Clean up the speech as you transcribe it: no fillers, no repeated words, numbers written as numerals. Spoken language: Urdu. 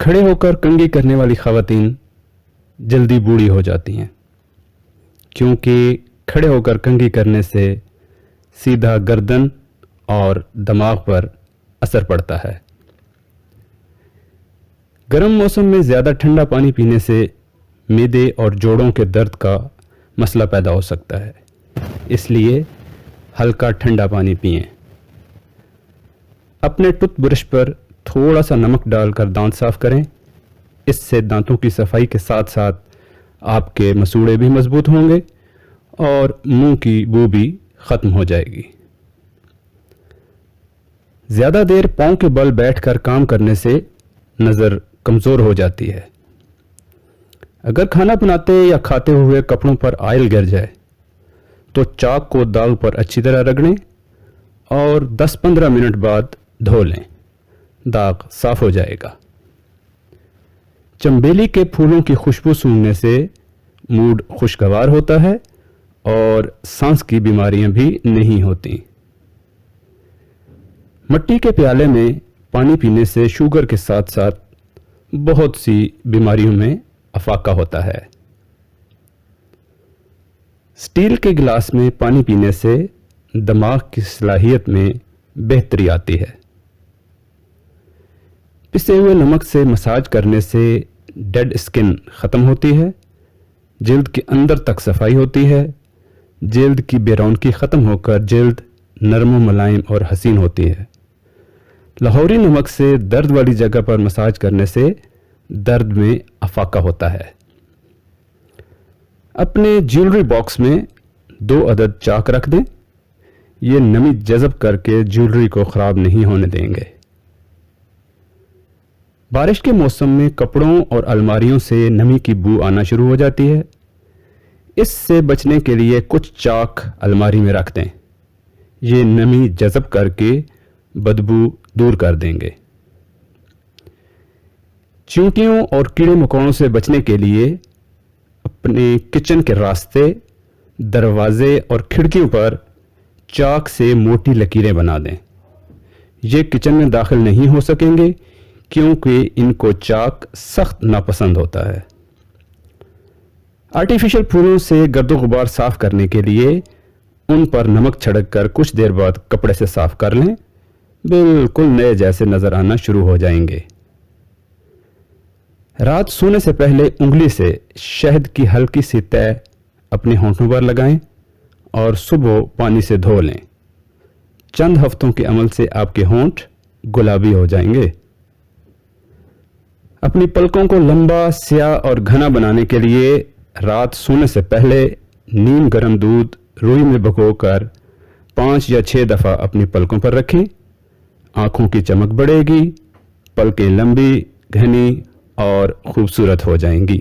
کھڑے ہو کر کنگھی کرنے والی خواتین جلدی بوڑھی ہو جاتی ہیں، کیونکہ کھڑے ہو کر کنگھی کرنے سے سیدھا گردن اور دماغ پر اثر پڑتا ہے۔ گرم موسم میں زیادہ ٹھنڈا پانی پینے سے معدے اور جوڑوں کے درد کا مسئلہ پیدا ہو سکتا ہے، اس لیے ہلکا ٹھنڈا پانی پئیں۔ اپنے ٹوتھ برش پر تھوڑا سا نمک ڈال کر دانت صاف کریں، اس سے دانتوں کی صفائی کے ساتھ ساتھ آپ کے مسوڑے بھی مضبوط ہوں گے اور منہ کی بو بھی ختم ہو جائے گی۔ زیادہ دیر پاؤں کے بل بیٹھ کر کام کرنے سے نظر کمزور ہو جاتی ہے۔ اگر کھانا بناتے یا کھاتے ہوئے کپڑوں پر آئل گر جائے تو چاک کو داغ پر اچھی طرح رگڑیں اور 10-15 منٹ بعد دھو لیں، داغ صاف ہو جائے گا۔ چنبیلی کے پھولوں کی خوشبو سونگھنے سے موڈ خوشگوار ہوتا ہے اور سانس کی بیماریاں بھی نہیں ہوتی۔ مٹی کے پیالے میں پانی پینے سے شوگر کے ساتھ ساتھ بہت سی بیماریوں میں افاقہ ہوتا ہے۔ سٹیل کے گلاس میں پانی پینے سے دماغ کی صلاحیت میں بہتری آتی ہے۔ پسے ہوئے نمک سے مساج کرنے سے ڈیڈ اسکن ختم ہوتی ہے، جلد کے اندر تک صفائی ہوتی ہے، جلد کی بے رونقی ختم ہو کر جلد نرم و ملائم اور حسین ہوتی ہے۔ لاہوری نمک سے درد والی جگہ پر مساج کرنے سے درد میں افاقہ ہوتا ہے۔ اپنے جیولری باکس میں 2 عدد چاک رکھ دیں، یہ نمی جذب کر کے جیولری کو خراب نہیں ہونے دیں گے۔ بارش کے موسم میں کپڑوں اور الماریوں سے نمی کی بو آنا شروع ہو جاتی ہے، اس سے بچنے کے لیے کچھ چاک الماری میں رکھ دیں، یہ نمی جذب کر کے بدبو دور کر دیں گے۔ چیونٹیوں اور کیڑے مکوڑوں سے بچنے کے لیے اپنے کچن کے راستے، دروازے اور کھڑکیوں پر چاک سے موٹی لکیریں بنا دیں، یہ کچن میں داخل نہیں ہو سکیں گے کیونکہ ان کو چاک سخت ناپسند ہوتا ہے۔ آرٹیفیشل پھولوں سے گرد و غبار صاف کرنے کے لیے ان پر نمک چھڑک کر کچھ دیر بعد کپڑے سے صاف کر لیں، بالکل نئے جیسے نظر آنا شروع ہو جائیں گے۔ رات سونے سے پہلے انگلی سے شہد کی ہلکی سی تہ اپنے ہونٹوں پر لگائیں اور صبح پانی سے دھو لیں، چند ہفتوں کے عمل سے آپ کے ہونٹ گلابی ہو جائیں گے۔ اپنی پلکوں کو لمبا، سیاہ اور گھنا بنانے کے لیے رات سونے سے پہلے نیم گرم دودھ روئی میں بھگو کر 5 یا 6 دفعہ اپنی پلکوں پر رکھیں، آنکھوں کی چمک بڑھے گی، پلکیں لمبی، گھنی اور خوبصورت ہو جائیں گی۔